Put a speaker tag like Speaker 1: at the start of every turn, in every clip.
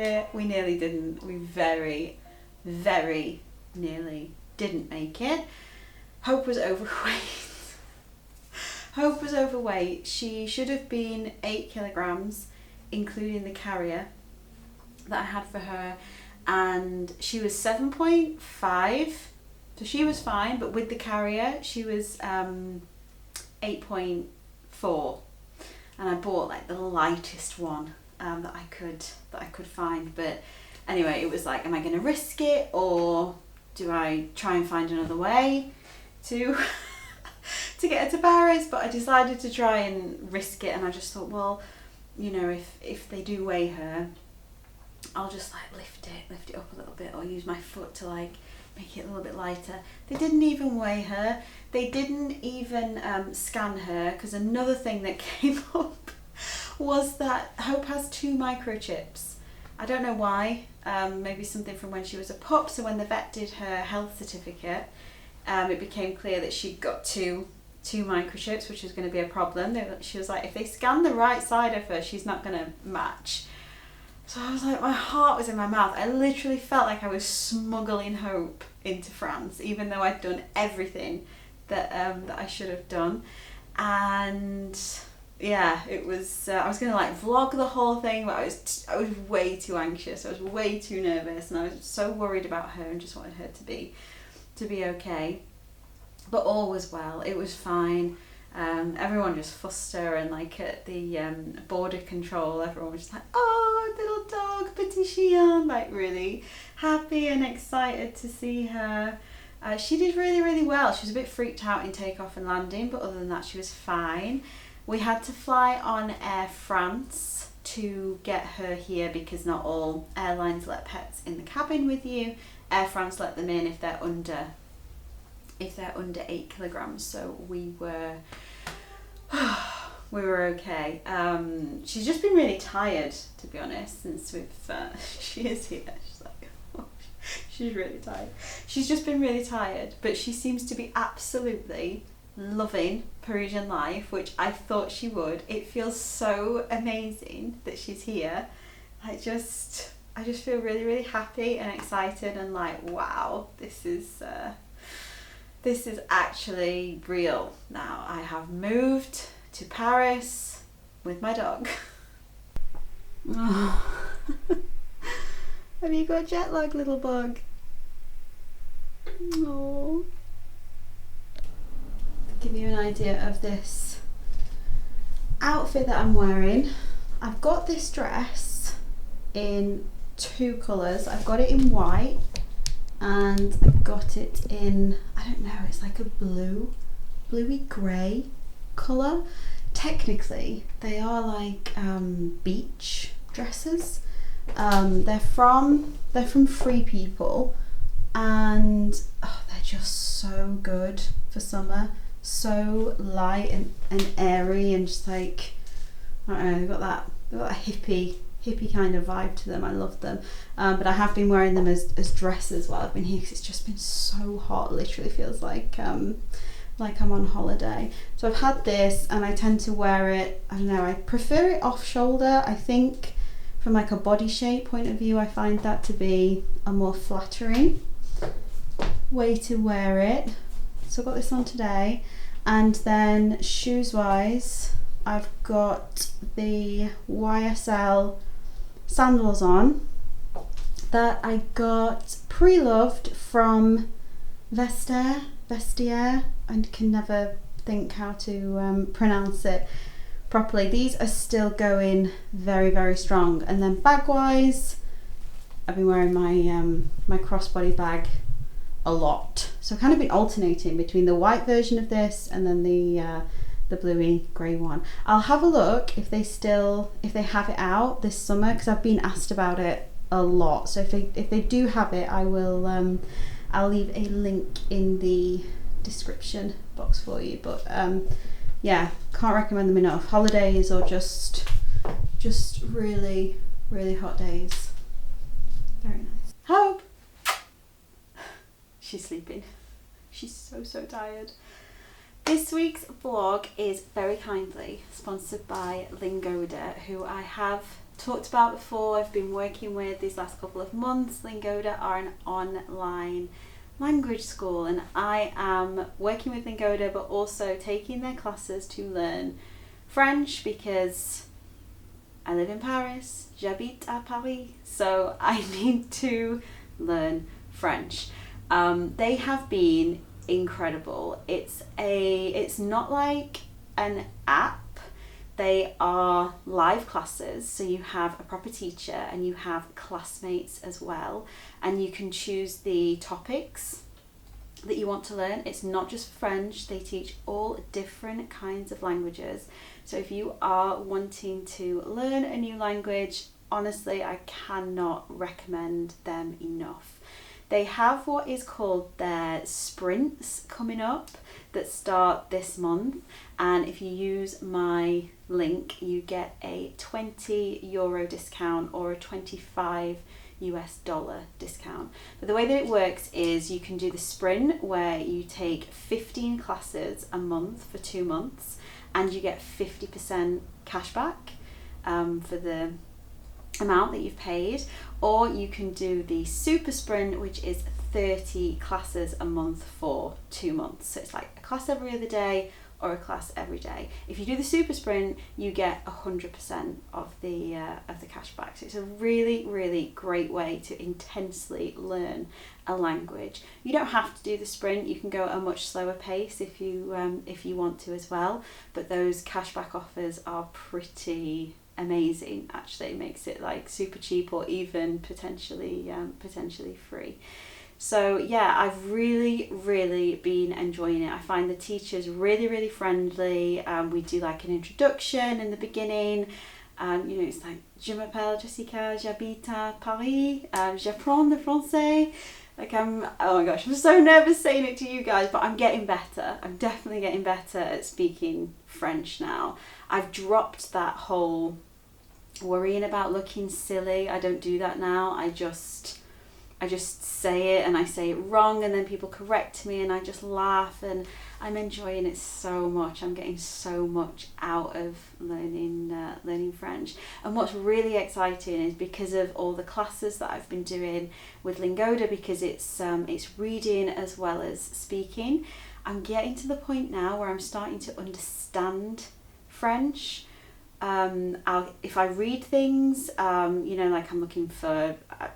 Speaker 1: it. We nearly didn't. We very, very nearly didn't make it. Hope was overweight. Hope was overweight. She should have been 8 kilograms, including the carrier that I had for her, and she was 7.5, so she was fine, but with the carrier she was 8.4, and I bought like the lightest one that I could find. But anyway, it was like, am I going to risk it, or do I try and find another way to to get her to Paris? But I decided to try and risk it, and I just thought, well, you know, if they do weigh her, I'll just like lift it up a little bit, or use my foot to like make it a little bit lighter. They didn't even weigh her. They didn't even scan her, because another thing that came up was that Hope has 2 microchips. I don't know why. Maybe something from when she was a pup. So when the vet did her health certificate, it became clear that she'd got two microchips, which was going to be a problem. She was like, if they scan the right side of her, she's not going to match. So I was like, my heart was in my mouth. I literally felt like I was smuggling Hope into France, even though I'd done everything that I should have done. And yeah, it was. I was going to like vlog the whole thing, but I was way too anxious. I was way too nervous, and I was so worried about her and just wanted her to be okay. But all was well. It was fine. Everyone just fussed her, and like at the border control, everyone was just like, oh, little dog, petit chien, like really happy and excited to see her. She did really, really well. She was a bit freaked out in takeoff and landing, but other than that, she was fine. We had to fly on Air France to get her here, because not all airlines let pets in the cabin with you. Air France let them in if they're under 8 kilograms. So we were okay. She's just been really tired, to be honest, since she is here. She's like, oh, she's really tired. She's just been really tired, but she seems to be absolutely loving Parisian life, which I thought she would. It feels so amazing that she's here. I just feel really, really happy and excited, and like, wow, this is actually real now. I have moved to Paris with my dog. Oh. Have you got jet lag, little bug? Oh. To give you an idea of this outfit that I'm wearing, I've got this dress in 2 colours. I've got it in white, and I've got it in, I don't know, it's like a bluey grey colour. Technically they are like beach dresses. They're from Free People, and they're just so good for summer. So light and airy, and just like, I don't know, they've got that hippie kind of vibe to them. I love them. But I have been wearing them as dresses while I've been here, because it's just been so hot. It literally feels like I'm on holiday. So I've had this, and I tend to wear it, I don't know, I prefer it off shoulder. I think from like a body shape point of view, I find that to be a more flattering way to wear it. So I've got this on today. And then shoes wise, I've got the YSL sandals on that I got pre-loved from Vestiaire, and can never think how to pronounce it properly. These are still going very, very strong. And then bag wise, I've been wearing my crossbody bag a lot. So I've kind of been alternating between the white version of this and then the bluey grey one. I'll have a look if they have it out this summer, because I've been asked about it a lot. So if they do have it, I will I'll leave a link in the description box for you. But yeah, can't recommend them enough. Holidays or just really, really hot days. Very nice. Hope! She's sleeping. She's so tired. This week's vlog is very kindly sponsored by Lingoda, who I have talked about before, I've been working with these last couple of months. Lingoda are an online language school, and I am working with Lingoda but also taking their classes to learn French because I live in Paris, j'habite à Paris, so I need to learn French. They have been incredible. It's not like an app. They are live classes, so you have a proper teacher and you have classmates as well, and you can choose the topics that you want to learn. It's not just French, they teach all different kinds of languages. So if you are wanting to learn a new language, honestly, I cannot recommend them enough. They have what is called their sprints coming up that start this month, and if you use my link you get a €20 discount or a $25 discount. But the way that it works is you can do the sprint where you take 15 classes a month for 2 months and you get 50% cashback for the amount that you've paid, or you can do the super sprint, which is 30 classes a month for 2 months. So it's like a class every other day or a class every day. If you do the super sprint, you get 100% of the cashback. So it's a really, really great way to intensely learn a language. You don't have to do the sprint. You can go at a much slower pace if you want to as well. But those cashback offers are pretty amazing. Actually, it makes it like super cheap or even potentially free. So yeah, I've really been enjoying it. I find the teachers really friendly. We do like an introduction in the beginning. It's like, je m'appelle Jessica, j'habite à Paris, j'apprends le français. Like oh my gosh, I'm so nervous saying it to you guys, but I'm getting better. I'm definitely getting better at speaking French now. I've dropped that whole worrying about looking silly. I don't do that now. I just say it, and I say it wrong, and then people correct me and I just laugh, and I'm enjoying it so much. I'm getting so much out of learning French. And what's really exciting is because of all the classes that I've been doing with Lingoda, because it's reading as well as speaking, I'm getting to the point now where I'm starting to understand French. If I read things, like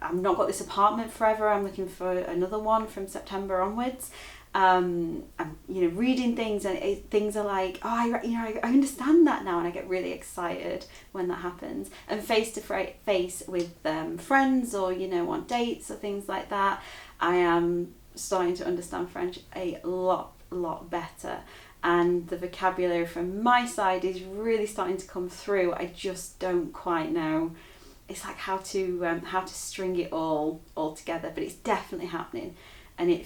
Speaker 1: I'm not got this apartment forever, I'm looking for another one from September onwards. I'm reading things, and things are like, I understand that now, and I get really excited when that happens. And face to face with friends, or on dates or things like that, I am starting to understand French a lot better. And the vocabulary from my side is really starting to come through. I just don't quite know. It's like how to string it all together, but it's definitely happening, and it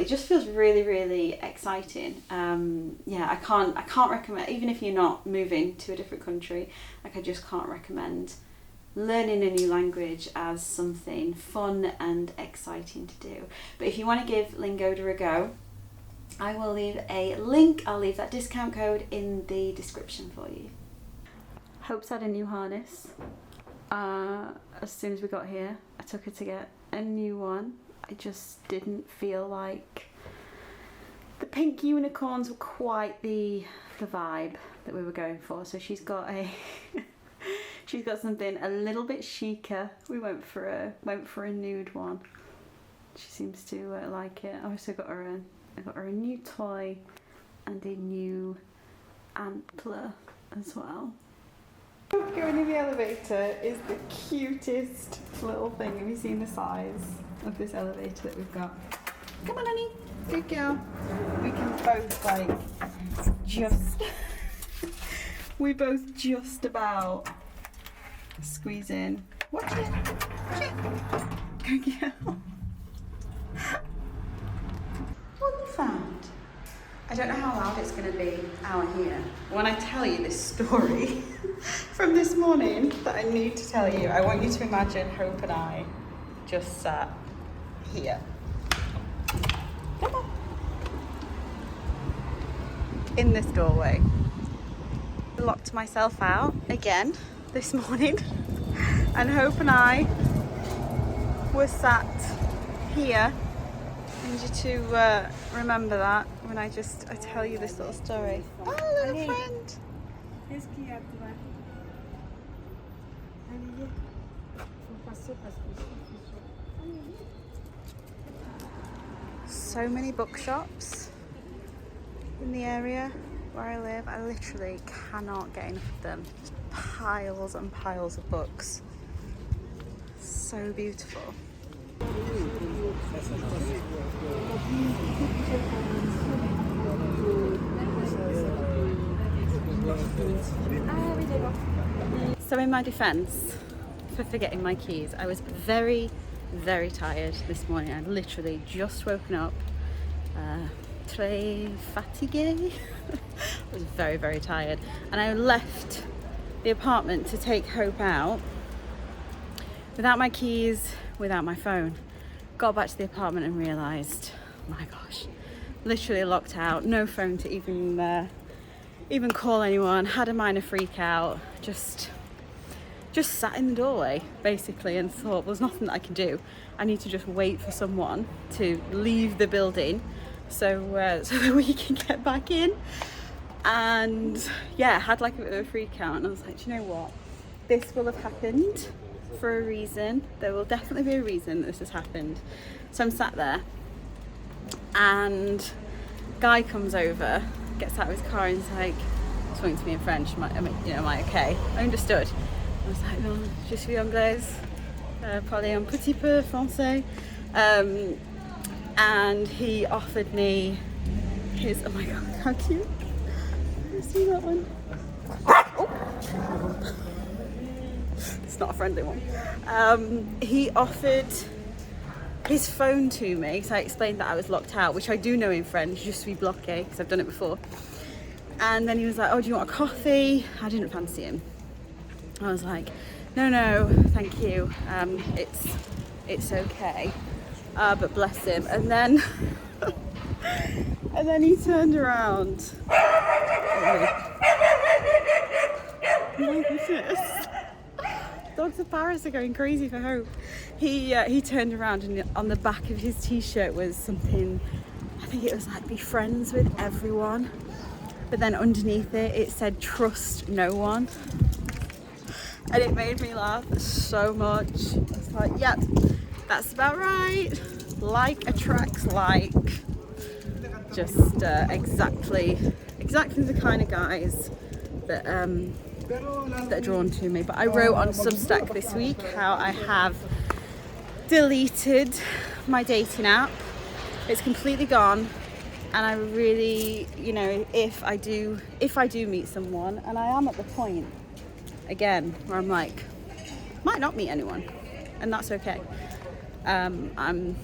Speaker 1: just feels really exciting. I can't recommend, even if you're not moving to a different country, like I just can't recommend learning a new language as something fun and exciting to do. But if you want to give Lingoda a go, I will leave a link. I'll leave that discount code in the description for you. Hope's had a new harness. As soon as we got here, I took her to get a new one. I just didn't feel like the pink unicorns were quite the vibe that we were going for. So she's got she's got something a little bit chicer. We went for a nude one. She seems to like it. I also got her a new toy and a new antler as well. Going in the elevator is the cutest little thing. Have you seen the size of this elevator that we've got? Come on, honey. Good girl. We can both we both just about squeeze in. Watch it. Watch it. Good girl. What have you found? I don't know how loud it's going to be out here when I tell you this story from this morning that I need to tell you. I want you to imagine Hope and I just sat here. Come on. In this doorway. I locked myself out again this morning And Hope and I were sat here. I need you to remember that when I tell you this little story. Oh, little friend. So many bookshops in the area where I live. I literally cannot get enough of them. Just piles and piles of books. So beautiful. So in my defense for forgetting my keys, I was very, very tired this morning. I'd literally just woken up, très fatiguée. I was very, very tired, and I left the apartment to take Hope out without my keys, without my phone. Got back to the apartment and realised, oh my gosh, literally locked out, no phone to even call anyone. Had a minor freak out, just sat in the doorway basically and thought, well, there's nothing that I can do. I need to just wait for someone to leave the building so that we can get back in. And yeah, had like a bit of a freak out, and I was like, do you know what? This will have happened for a reason. There will definitely be a reason that this has happened. So I'm sat there, and guy comes over, gets out of his car, and he's like talking to me in French. Am I okay? I understood. I was like, non, je suis anglaise, parler un petit peu français. And he offered me his, oh my god, how cute. You see that one? Oh. It's not a friendly one. He offered his phone to me, so I explained that I was locked out, which I do know in French, je suis bloqué, because I've done it before. And then he was like, oh, do you want a coffee? I didn't fancy him. I was like, no, thank you. It's okay. But bless him. And then he turned around. Oh my goodness. Dogs of Paris are going crazy for Hope. He turned around, and on the back of his t-shirt was something, I think it was like, be friends with everyone. But then underneath it said trust no one. And it made me laugh so much. I was like, yep, that's about right. Like attracts like. Just exactly the kind of guys that are drawn to me. But I wrote on Substack this week how I have deleted my dating app. It's completely gone, and I really, if I do meet someone, and I am at the point again where I'm like, might not meet anyone, and that's okay. I'm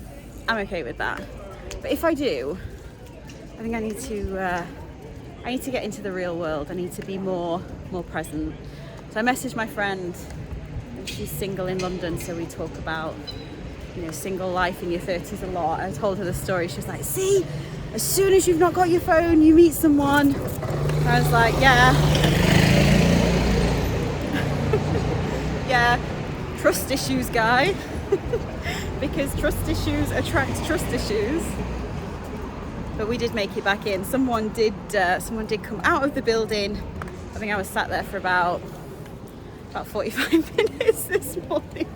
Speaker 1: okay with that. But if I do, I think I need to get into the real world. I need to be more present. So I messaged my friend, and she's single in London, so we talk about single life in your 30s a lot. I told her the story. She was like, see, as soon as you've not got your phone, you meet someone. I was like, yeah, trust issues, guy. Because trust issues attract trust issues. But we did make it back in. Someone did come out of the building. I think I was sat there for about 45 minutes this morning.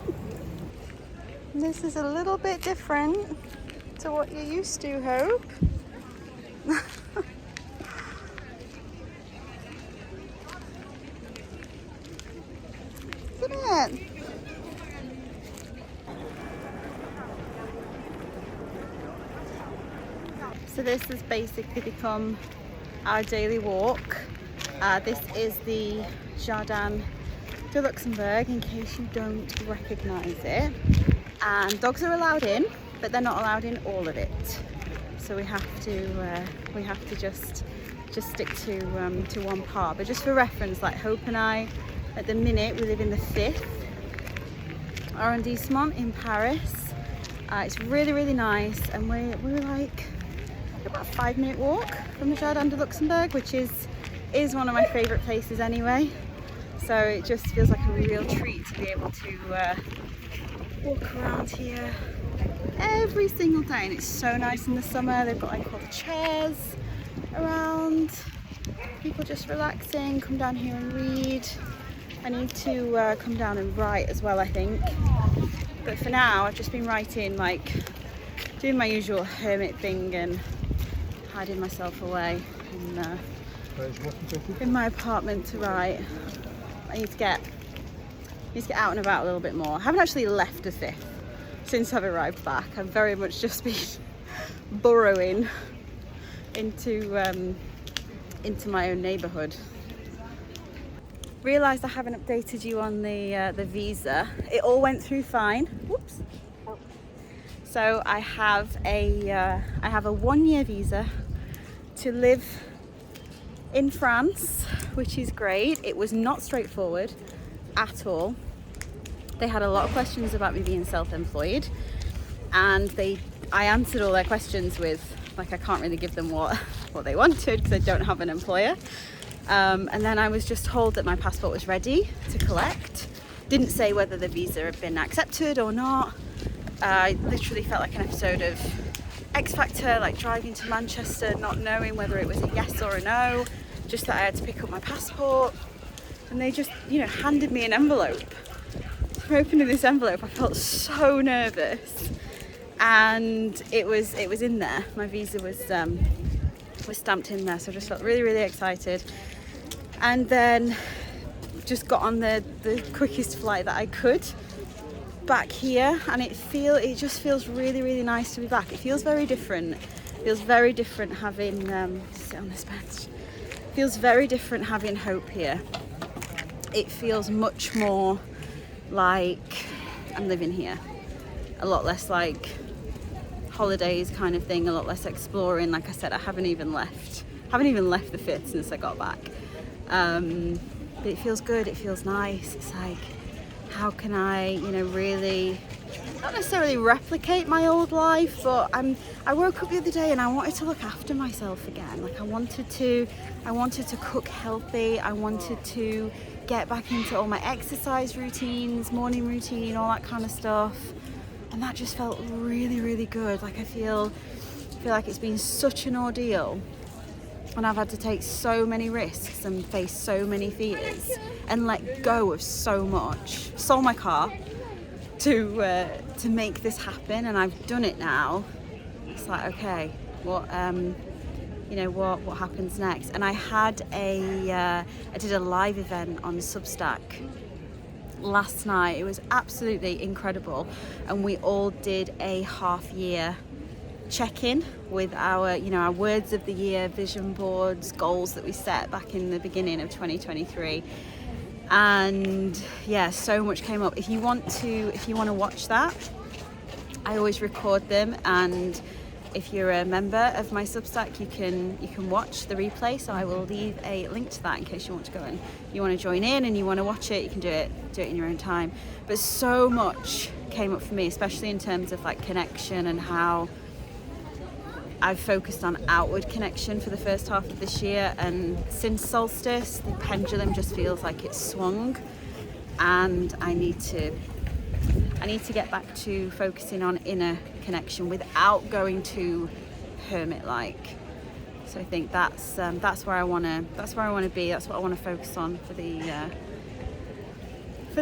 Speaker 1: This is a little bit different to what you're used to, Hope. Isn't it? So this has basically become our daily walk. This is the Jardin de Luxembourg, in case you don't recognise it. And dogs are allowed in, but they're not allowed in all of it. So we have to just stick to one part. But just for reference, like Hope and I, at the minute we live in the 5th arrondissement in Paris. It's really, really nice, and we're like about a 5-minute walk from the Jardin de Luxembourg, which is one of my favourite places anyway. So it just feels like a real treat to be able to walk around here every single day, and it's so nice in the summer. They've got like all the chairs around, people just relaxing, come down here and read. I need to come down and write as well, I think, but for now I've just been writing, like doing my usual hermit thing and hiding myself away in my apartment to write. I need to get out and about a little bit more. I haven't actually left the 5th since I've arrived back. I've very much just been burrowing into my own neighbourhood. Realised I haven't updated you on the visa. It all went through fine. Whoops. So I have a 1-year visa to live in France, which is great. It was not straightforward at all. They had a lot of questions about me being self-employed, and I answered all their questions with, like, I can't really give them what they wanted because I don't have an employer. And then I was just told that my passport was ready to collect. Didn't say whether the visa had been accepted or not. I literally felt like an episode of X Factor, like driving to Manchester, not knowing whether it was a yes or a no, just that I had to pick up my passport. And they just, handed me an envelope. So opening this envelope, I felt so nervous. And it was in there. My visa was stamped in there, so I just felt really, really excited. And then just got on the quickest flight that I could back here, and it just feels really, really nice to be back. It feels very different. It feels very different having sit on this bench. It feels very different having Hope here. It feels much more like I'm living here. A lot less like holidays kind of thing, a lot less exploring. Like I said, I haven't even left the 5th since I got back. But it feels good, it feels nice. It's like, how can I, really, not necessarily replicate my old life, but I woke up the other day and I wanted to look after myself again. Like I wanted to cook healthy. I wanted to get back into all my exercise routines, morning routine, all that kind of stuff. And that just felt really, really good. Like I feel like it's been such an ordeal, and I've had to take so many risks and face so many fears and let go of so much. Sold my car to make this happen, and I've done it now. It's like, okay, what happens next? And I did a live event on Substack last night. It was absolutely incredible, and we all did a half-year check-in with our words of the year, vision boards, goals that we set back in the beginning of 2023. And yeah, so much came up. If you want to watch that, I always record them, and if you're a member of my Substack, you can watch the replay. So I will leave a link to that in case you want to go and you want to join in and you want to watch it. You can do it in your own time. But so much came up for me, especially in terms of like connection, and how I've focused on outward connection for the first half of this year, and since solstice the pendulum just feels like it's swung, and I need to get back to focusing on inner connection without going too hermit-like. So I think that's where I want to be. That's what I want to focus on for the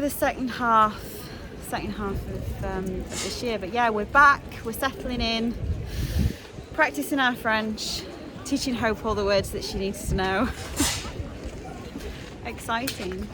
Speaker 1: second half of this year. But yeah, we're back. We're settling in, practicing our French, teaching Hope all the words that she needs to know. Exciting.